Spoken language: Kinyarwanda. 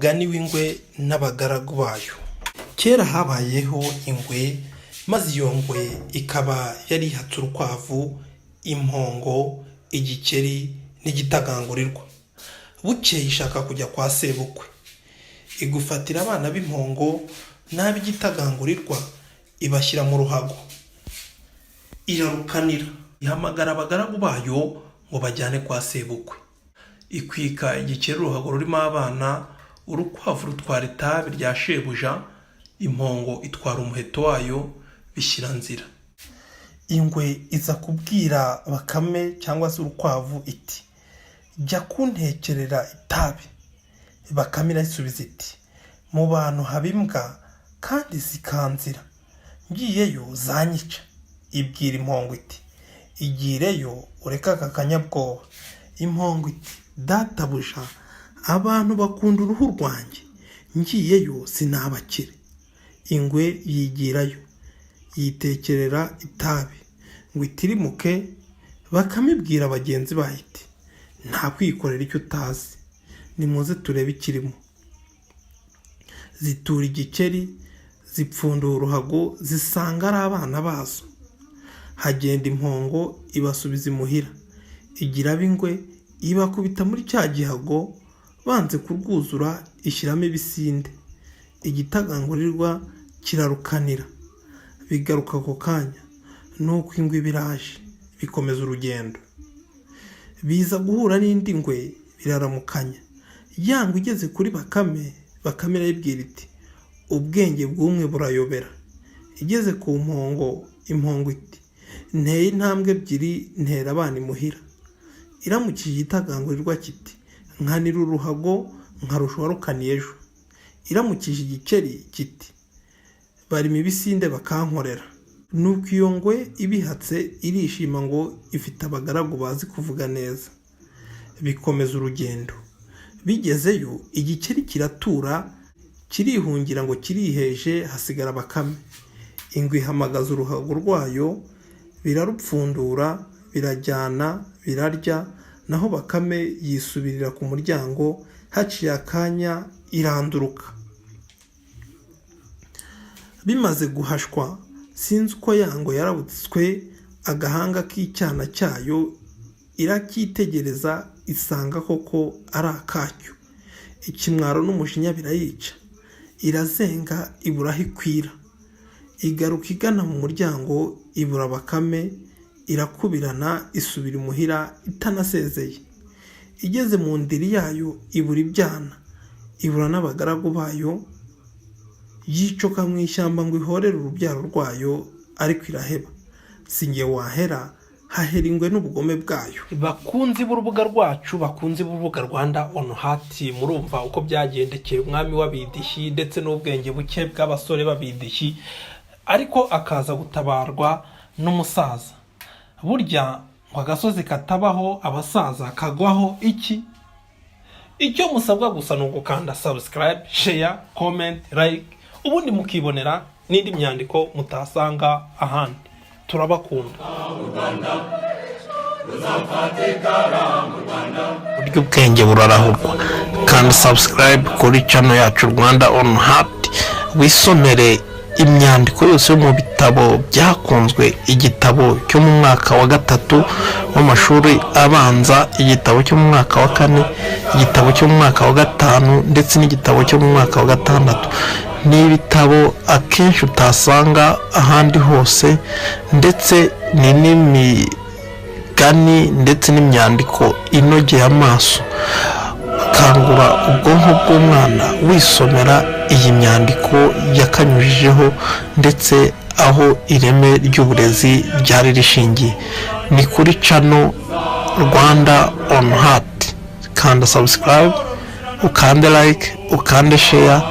umugani w'ingwe n'abagaragu bayo. Kera habayeho ingwe, maze iyo ngwe ikaba yari ihatse urukwavu, impongo, igikeri n'igitagangurirwa. Bukeye ishaka kujya kwa sebukwe, igufatira abana b'impongo n'ab'igitagangurirwa ibashyira mu ruhago, irarukanira, ihamagara abagaragu bayo ngo bajyane kwa sebukwe. Ikwika igikeri uruhago rurimo abana, urukwavu rutwara itabi rya shebuja, impongo itwara umuheto wayo, bishyira nzira. Ingwe iza kubwira Bakame cyangwa se urukwavu iti, jya kuntekerera itabi. Bakame irayisubiza iti, mu bantu haba imbwa kandi zikanzira, ngiyeyo zanyica. Ibwira impongo iti, igireyo ureka aka kanyabwoba. Impongo iti, databuja, abantu bakunda uruhu rwanjye, ngiyeyo sinabakire. Ingwe yigirayo, yitekerera itabi ngo itirimuke. Bakame ibwira bagenzi bayo iti, nta kwikorera icyo utazi, nimuze turebe ikirimo. Zitura igikeri, zipfundura uruhago, zisanga ari abana bazo. Hagenda impongo ibasubiza imuhira, igira ab'ingwe ibakubita muri cya gihago, banze kurwuzura ishyiramo ibisinde. Igitagangurirwa kirarukanira, bigaruka ako kanya, nuko ingwe biraje, bikomeza urugendo. Biza guhura n'indi ngwe biraramukanya. Ya ngwe igeze kuri Bakame, Bakame irayibwira iti, ubwenge bw'umwe burayobera. Igeze ku mpongo, impongo iti, nteye intambwe ebyiri ntera abana imuhira. Iramukije igitagangurirwa kiti, nkanira uruhago nkarusha uwarukaniye ejo. Iramukije igikeri kiti, barimo ibisinde bakankorera. Nuko iyo ngwe ibihatse irishima ngo ifite abagaragu bazi kuvuga neza. Bikomeza urugendo. Bigezeyo igikeri kiratura, kirihungira ngo kiriheje, hasigara Bakame. Ingwe ihamagaza uruhago rwayo, birarupfundura, birajyana, birarya, naho Bakame yisubirira ku muryango. Haciye akanya iranduruka. Bimaze guhashwa, sinzi uko yango yarabutswe agahanga k'icyana cyayo, iracyitegereza isanga koko ari akacyo. Ikimwaro n'umujinya birayica, irazenga ibura aho ikwira. Igaruka igana mu muryango, ibura Bakame, irakubirana isubira imuhira itanasezeye. Igeze mu ndiri yayo ibura ibyana, ibura n'abagaragu bayo. Yicoka mu ishyamba ngo ihorere urubyaro rwayo, ariko iraheba. Singe wahera, hahera ingwe n'ubugome bwayo. Bakunzi b'urubuga rwacu, bakunzi b'urubuga Rwanda on Heart, murumva uko byagendekeye umwami w'abidishyi ndetse n'ubwenge buke bw'abasore b'abidishyi, ariko akaza gutabarwa n'umusaza. Burya ngo agasozi katabaho abasaza kagwaho iki? Icyo musabwa gusa ni ugukanda subscribe, share, comment, like, ubundi mukibonera n'indi myandiko mutasanga ahandi. Turabakunda. Burya ubwenge burarahurwa. Kandi subscribe kuri channel yacu Rwanda on Heart, wisomere imyandiko yose yo mu bitabo byakunzwe. Igitabo cyo mu mwaka wa 3 w'amashuri abanza, igitabo cyo mu mwaka wa 4, igitabo cyo mu mwaka wa 5 ndetse n'igitabo cyo mu mwaka wa 6. Ni ibitabo akenshi utasanga ahandi hose, ndetse ni n'imigani ndetse n'imyandiko inogeye amaso. Kangura ubwonko bw'umwana wisomera iyi myandiko yakanyujijeho, ndetse aho ireme ry'uburezi ryari rishingiye. Ni kuri channel Rwanda on Heart. Kanda subscribe, ukande like, ukande share,